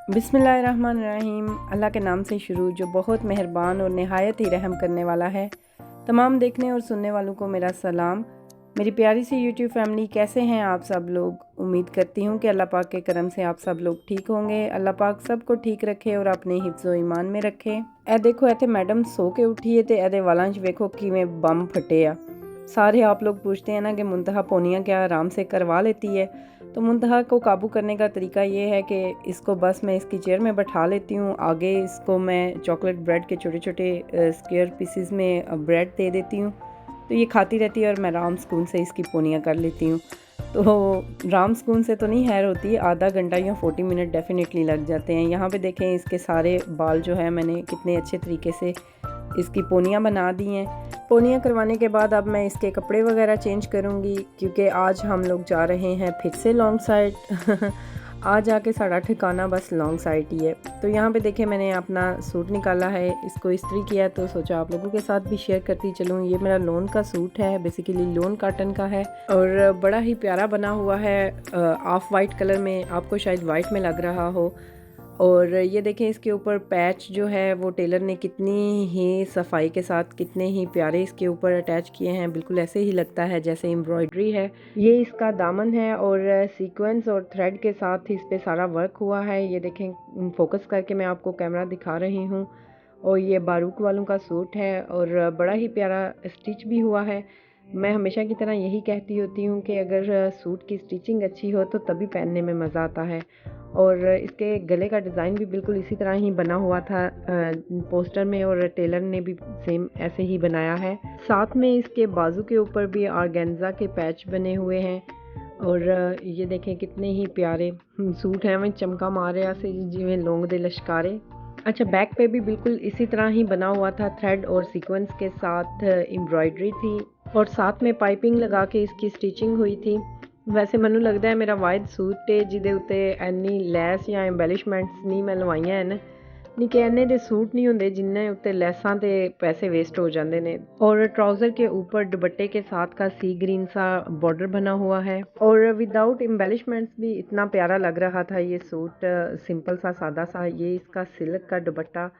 बिस्मिल्लाहिर्रहमानिर्रहीम। अल्लाह के नाम से शुरू जो बहुत मेहरबान और नहायत ही रहम करने वाला है। तमाम देखने और सुनने वालों को मेरा सलाम। मेरी प्यारी सी यूट्यूब फैमिली, कैसे हैं आप सब लोग? उम्मीद करती हूँ कि अल्लाह पाक के करम से आप सब लोग ठीक होंगे। अल्लाह पाक सबको ठीक रखे और अपने हिफ्ज़ो ईमान में रखे। ए देखो इत्थे मैडम सो के उठी है तो एदे वालां च वेखो किवें बम फटे आ। सारे आप लोग पूछते हैं ना कि मुंतहा पोनियाँ क्या आराम से करवा लेती है। तो मुंतहा को काबू करने का तरीका ये है कि इसको बस मैं इसकी चेयर में बैठा लेती हूँ। आगे इसको मैं चॉकलेट ब्रेड के छोटे छोटे स्क्वायर पीसेस में ब्रेड दे देती हूँ, तो ये खाती रहती है और मैं आराम सुकून से इसकी पोनियाँ कर लेती हूँ। तो राम सुकून से तो नहीं हैर होती, आधा घंटा या 40 मिनट डेफिनेटली लग जाते हैं। यहाँ पे देखें इसके सारे बाल जो है मैंने कितने अच्छे तरीके से इसकी पोनियाँ बना दी हैं। पोनियाँ करवाने के बाद अब मैं इसके कपड़े वगैरह चेंज करूँगी, क्योंकि आज हम लोग जा रहे हैं फिर से लॉन्ग साइड। आज आके साड़ा ठिकाना बस लॉन्ग साइड ही है। तो यहाँ पे देखें मैंने अपना सूट निकाला है, इसको इस्त्री किया, तो सोचा आप लोगों के साथ भी शेयर करती चलूँ। ये मेरा लोन का सूट है, बेसिकली लोन कॉटन का है और बड़ा ही प्यारा बना हुआ है। ऑफ वाइट कलर में, आपको शायद वाइट में लग रहा हो। और ये देखें इसके ऊपर पैच जो है वो टेलर ने कितनी ही सफाई के साथ कितने ही प्यारे इसके ऊपर अटैच किए हैं। बिल्कुल ऐसे ही लगता है जैसे एम्ब्रॉयडरी है। ये इसका दामन है और सीक्वेंस और थ्रेड के साथ इस पे सारा वर्क हुआ है। ये देखें फोकस करके मैं आपको कैमरा दिखा रही हूँ। और ये बारूक वालों का सूट है और बड़ा ही प्यारा स्टिच भी हुआ है। मैं हमेशा की तरह यही कहती होती हूँ कि अगर सूट की स्टिचिंग अच्छी हो तो तभी पहनने में मज़ा आता है। और इसके गले का डिज़ाइन भी बिल्कुल इसी तरह ही बना हुआ था पोस्टर में, और टेलर ने भी सेम ऐसे ही बनाया है। साथ में इसके बाजू के ऊपर भी ऑर्गेन्जा के पैच बने हुए हैं। और ये देखें कितने ही प्यारे सूट हैं। मैं चमका मारे से जिवें लोंग दे लश्कारे। अच्छा, बैक पे भी बिल्कुल इसी तरह ही बना हुआ था, थ्रेड और सीक्वेंस के साथ एम्ब्रॉयडरी थी और साथ में पाइपिंग लगा के इसकी स्टिचिंग हुई थी। वैसे मैनू लगता है मेरा वाइड सूट है जिदे उत्ते एनी लैस या एम्बेलिशमेंट्स नहीं मैं लवाइयां हैं। निक्के इन्ने दे सूट नहीं होंदे जिन्ने उत्ते लैसां ते पैसे वेस्ट हो जाते हैं। और ट्राउज़र के ऊपर दुपट्टे के साथ का सी ग्रीन सा बॉर्डर बना हुआ है और विदाउट एम्बेलिशमेंट्स भी इतना प्यारा लग रहा था ये सूट। सिंपल सा सादा सा। ये इसका सिल्क का दुपट्टा,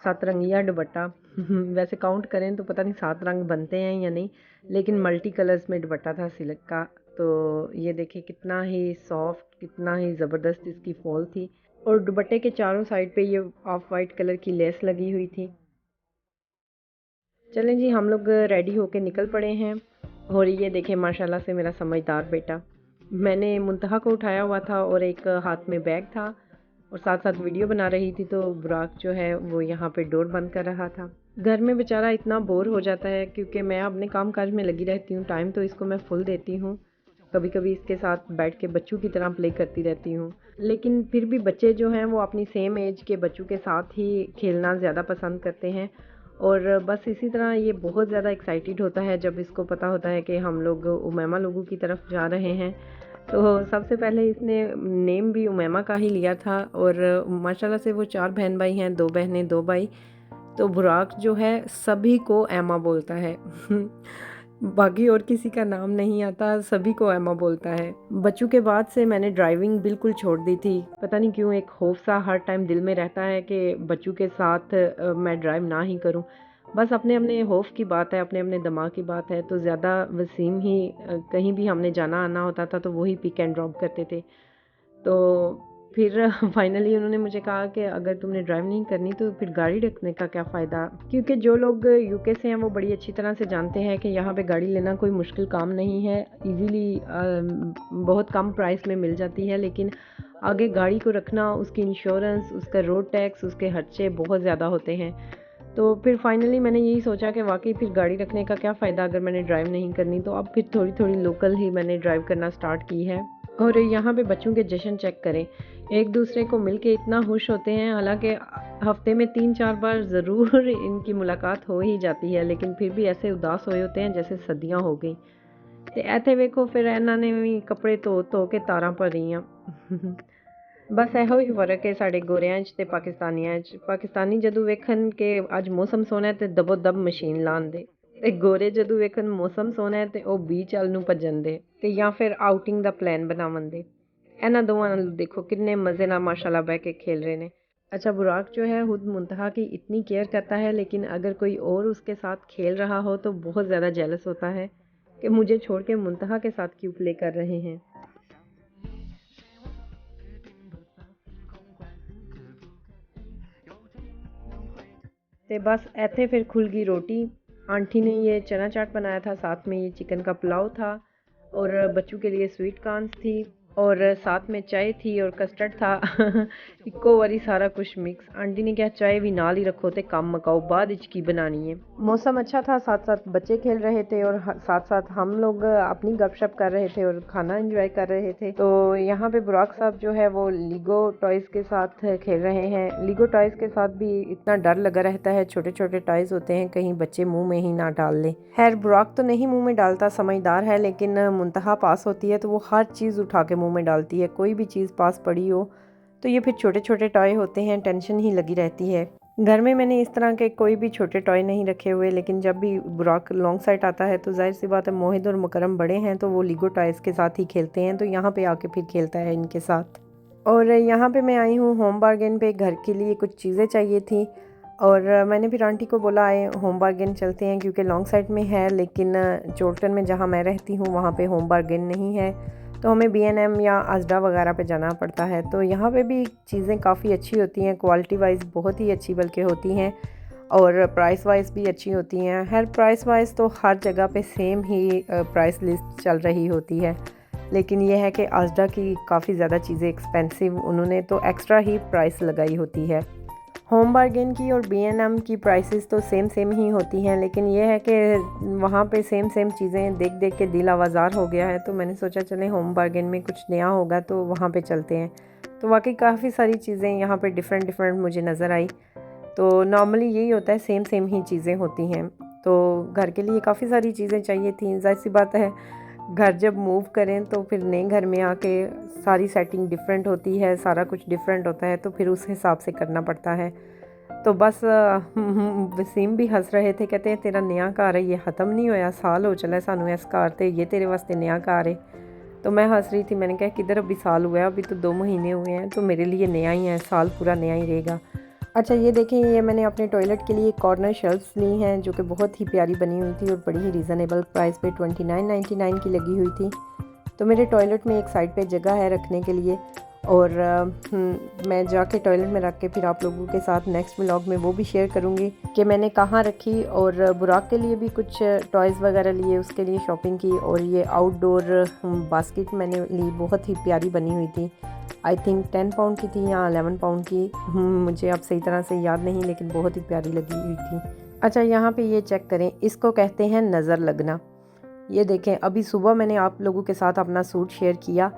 7 रंगिया दुपट्टा। वैसे काउंट करें तो पता नहीं 7 रंग बनते हैं या नहीं, लेकिन मल्टी कलर्स में दुपट्टा था सिल्क का। तो ये देखिए कितना ही सॉफ्ट, कितना ही ज़बरदस्त इसकी फॉल थी। और दुपट्टे के चारों साइड पे ये ऑफ वाइट कलर की लेस लगी हुई थी। चलें जी, हम लोग रेडी होके निकल पड़े हैं। और ये देखें माशाल्लाह से मेरा समझदार बेटा, मैंने मुंतहा को उठाया हुआ था और एक हाथ में बैग था और साथ साथ वीडियो बना रही थी, तो बुराक जो है वो यहाँ पे डोर बंद कर रहा था। घर में बेचारा इतना बोर हो जाता है, क्योंकि मैं अपने काम काज में लगी रहती हूँ, टाइम तो इसको मैं फुल देती हूँ। कभी कभी इसके साथ बैठ के बच्चों की तरह प्ले करती रहती हूँ, लेकिन फिर भी बच्चे जो हैं वो अपनी सेम एज के बच्चों के साथ ही खेलना ज़्यादा पसंद करते हैं। और बस इसी तरह ये बहुत ज़्यादा एक्साइटेड होता है जब इसको पता होता है कि हम लोग उमैमा लोगों की तरफ जा रहे हैं। तो सबसे पहले इसने नेम भी उमैमा का ही लिया था और माशाल्लाह से वो 4 बहन भाई हैं, 2 बहनें 2 भाई। तो बुराक जो है सभी को एमा बोलता है। बाकी और किसी का नाम नहीं आता, सभी को एमा बोलता है। बच्चों के बाद से मैंने ड्राइविंग बिल्कुल छोड़ दी थी। पता नहीं क्यों एक खौफ सा हर टाइम दिल में रहता है कि बच्चों के साथ मैं ड्राइव ना ही करूं। बस अपने अपने खौफ की बात है, अपने अपने दिमाग की बात है। तो ज़्यादा वसीम ही कहीं भी हमने जाना आना होता था तो वही पिक एंड ड्रॉप करते थे। तो फिर फाइनली उन्होंने मुझे कहा कि अगर तुमने ड्राइव नहीं करनी तो फिर गाड़ी रखने का क्या फ़ायदा, क्योंकि जो लोग यूके से हैं वो बड़ी अच्छी तरह से जानते हैं कि यहाँ पे गाड़ी लेना कोई मुश्किल काम नहीं है। इजीली बहुत कम प्राइस में मिल जाती है, लेकिन आगे गाड़ी को रखना, उसकी इंश्योरेंस, उसका रोड टैक्स, उसके खर्चे बहुत ज़्यादा होते हैं। तो फिर फाइनली मैंने यही सोचा कि वाकई फिर गाड़ी रखने का क्या फ़ायदा अगर मैंने ड्राइव नहीं करनी। तो अब फिर थोड़ी थोड़ी लोकल ही मैंने ड्राइव करना स्टार्ट की है। और यहाँ पे बच्चों के जश्न चेक करें, एक दूसरे को मिलके इतना खुश होते हैं। हालांकि हफ्ते में 3-4 बार ज़रूर इनकी मुलाकात हो ही जाती है, लेकिन फिर भी ऐसे उदास हुए होते हैं जैसे सदियां हो गई। तो ऐसे वेखो फिर इन्होंने भी कपड़े धो के तारा भरियां। बस ਇਹੋ ਹੀ फ़र्क है साढ़े गोरियां च ते पाकिस्तानियां च। पाकिस्तानी जदों वेखन के अज मौसम सोहना है ते दबो दब मशीन लान दे, ते गोरे जदों वेखन मौसम सोहना है ते ओ बीच वाल नूं भजन दे ते या फिर आउटिंग दा प्लान बनावन दे। इन्हां दोवां नाल देखो किन्ने मज़े नाल माशाल्लाह बैठ के खेल रहे ने। अच्छा, बुराक जो है खुद मुंतहा की इतनी केयर करता है, लेकिन अगर कोई और उसके साथ खेल रहा हो तो बहुत ज़्यादा जेलस होता है कि मुझे छोड़ के मुंतहा के साथ क्यों प्ले कर रहे हैं। ते बस ऐथे फिर खुल गई रोटी। आंटी ने ये चना चाट बनाया था, साथ में ये चिकन का पुलाव था और बच्चों के लिए स्वीट कॉर्न्स थी और साथ में चाय थी और कस्टर्ड था। इको वारी सारा कुछ मिक्स। आंटी ने कहा चाय भी नाल ही रखो ते काम मकाओ, बाद इच की बनानी है। मौसम अच्छा था, साथ साथ बच्चे खेल रहे थे और साथ साथ हम लोग अपनी गपशप कर रहे थे और खाना एंजॉय कर रहे थे। तो यहाँ पे बुराक साहब जो है वो लीगो टॉयज़ के साथ खेल रहे हैं। लीगो टॉयज़ के साथ भी इतना डर लगा रहता है, छोटे छोटे टॉयज़ होते हैं, कहीं बच्चे मुंह में ही ना डाल लें। खैर बुराक तो नहीं मुंह में डालता, समझदार है, लेकिन मुंतहा पास होती है तो वो हर चीज़ उठा के मुंह में डालती है। कोई भी चीज़ पास पड़ी हो तो ये फिर छोटे छोटे टॉय होते हैं, टेंशन ही लगी रहती है। घर में मैंने इस तरह के कोई भी छोटे टॉय नहीं रखे हुए, लेकिन जब भी बुराक लॉन्ग साइड आता है तो जाहिर सी बात है मोहिद और मुकरम बड़े हैं तो वो लीगो टॉयज़ के साथ ही खेलते हैं, तो यहाँ पे आके फिर खेलता है इनके साथ। और यहाँ पे मैं आई हूँ होम बार्गेन पे, घर के लिए कुछ चीज़ें चाहिए थी और मैंने फिर आंटी को बोला आए होम बार्गेन चलते हैं, क्योंकि लॉन्ग साइड में है लेकिन चोल्टन में जहाँ मैं रहती हूँ वहाँ पे होम बार्गेन नहीं है, तो हमें B&M या अजडा वगैरह पे जाना पड़ता है। तो यहाँ पे भी चीज़ें काफ़ी अच्छी होती हैं, क्वालिटी वाइज बहुत ही अच्छी बल्कि होती हैं और प्राइस वाइज भी अच्छी होती हैं। हर प्राइस वाइज तो हर जगह पे सेम ही प्राइस लिस्ट चल रही होती है, लेकिन यह है कि अजडा की काफ़ी ज़्यादा चीज़ें एक्सपेंसिव, उन्होंने तो एक्स्ट्रा ही प्राइस लगाई होती है। होम बार्गेन की और B&M की प्राइसेस तो सेम ही होती हैं, लेकिन यह है कि वहाँ पे सेम चीज़ें देख देख के दिल आवाज़ार हो गया है, तो मैंने सोचा चलें होम बार्गेन में कुछ नया होगा तो वहाँ पे चलते हैं। तो वाकई काफ़ी सारी चीज़ें यहाँ पे डिफरेंट मुझे नज़र आई। तो नॉर्मली यही होता है, सेम ही चीज़ें होती हैं। तो घर के लिए काफ़ी सारी चीज़ें चाहिए थी, जाहिर सी बात है घर जब मूव करें तो फिर नए घर में आके सारी सेटिंग डिफरेंट होती है, सारा कुछ डिफरेंट होता है, तो फिर उस हिसाब से करना पड़ता है। तो बस वसीम भी हंस रहे थे, कहते हैं तेरा नया घर है, ये ख़त्म नहीं होया, साल हो चला सानू इस घर ते, ये तेरे वास्ते नया घर है। तो मैं हंस रही थी, मैंने कहा किधर अभी साल हुआ है, अभी तो 2 महीने हुए हैं, तो मेरे लिए नया ही है, साल पूरा नया ही रहेगा। अच्छा ये देखें, ये मैंने अपने टॉयलेट के लिए कॉर्नर शेल्फ्स ली हैं जो कि बहुत ही प्यारी बनी हुई थी और बड़ी ही रीज़नेबल प्राइस पे 29.99 की लगी हुई थी। तो मेरे टॉयलेट में एक साइड पे जगह है रखने के लिए और मैं जाके टॉयलेट में रख के फिर आप लोगों के साथ नेक्स्ट व्लॉग में वो भी शेयर करूँगी कि मैंने कहाँ रखी। और बुराक के लिए भी कुछ टॉयज़ वगैरह लिए, उसके लिए शॉपिंग की। और ये आउटडोर बास्केट मैंने ली, बहुत ही प्यारी बनी हुई थी, आई थिंक 10 पाउंड की थी या 11 पाउंड की, मुझे अब सही तरह से याद नहीं, लेकिन बहुत ही प्यारी लगी हुई थी। अच्छा यहाँ पे ये चेक करें, इसको कहते हैं नज़र लगना। ये देखें, अभी सुबह मैंने आप लोगों के साथ अपना सूट शेयर किया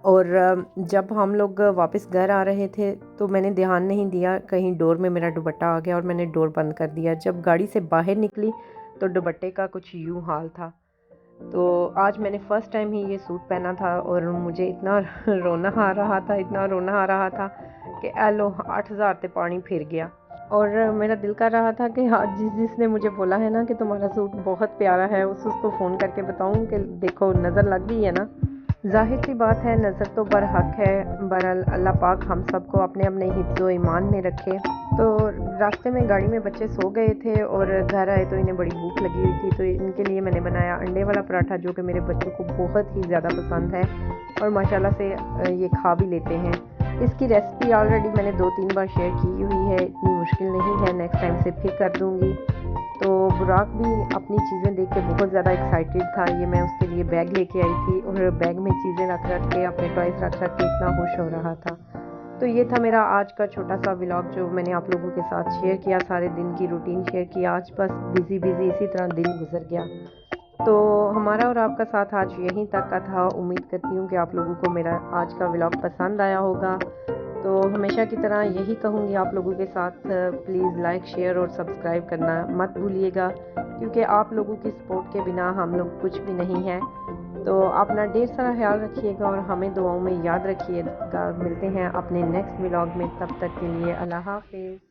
और जब हम लोग वापस घर आ रहे थे तो मैंने ध्यान नहीं दिया, कहीं डोर में मेरा दुपट्टा आ गया और मैंने डोर बंद कर दिया। जब गाड़ी से बाहर निकली तो दुपट्टे का कुछ यूँ हाल था। तो आज मैंने फ़र्स्ट टाइम ही ये सूट पहना था और मुझे इतना रोना आ रहा था कि एलो 8000 ते पानी फिर गया। और मेरा दिल कर रहा था कि हाँ, जिसने मुझे बोला है ना कि तुम्हारा सूट बहुत प्यारा है, उसको फ़ोन करके बताऊं कि देखो नज़र लग गई है ना। ज़ाहिर सी बात है नज़र तो बरहक है, बहरहाल अल्लाह पाक हम सबको अपने अपने हिफ्ज़ व ईमान में रखे। तो रास्ते में गाड़ी में बच्चे सो गए थे और घर आए तो इन्हें बड़ी भूख लगी हुई थी, तो इनके लिए मैंने बनाया अंडे वाला पराठा जो कि मेरे बच्चों को बहुत ही ज़्यादा पसंद है और माशाल्लाह से ये खा भी लेते हैं। इसकी रेसिपी ऑलरेडी मैंने 2-3 बार शेयर की हुई है, इतनी मुश्किल नहीं है, नेक्स्ट टाइम से फिर कर दूँगी। तो बुराक भी अपनी चीज़ें देख के बहुत ज़्यादा एक्साइटेड था। ये मैं उसके लिए बैग लेके आई थी और बैग में चीज़ें रख के अपने टॉयज़ रख के इतना खुश हो रहा था। तो ये था मेरा आज का छोटा सा व्लॉग जो मैंने आप लोगों के साथ शेयर किया, सारे दिन की रूटीन शेयर की। आज बस बिज़ी इसी तरह दिन गुजर गया। तो हमारा और आपका साथ आज यहीं तक का था। उम्मीद करती हूँ कि आप लोगों को मेरा आज का व्लॉग पसंद आया होगा। तो हमेशा की तरह यही कहूँगी आप लोगों के साथ, प्लीज़ लाइक शेयर और सब्सक्राइब करना मत भूलिएगा, क्योंकि आप लोगों की सपोर्ट के बिना हम लोग कुछ भी नहीं हैं। तो अपना ढेर सारा ख्याल रखिएगा और हमें दुआओं में याद रखिएगा। मिलते हैं अपने नेक्स्ट व्लॉग में, तब तक के लिए अल्लाह हाफ़िज़।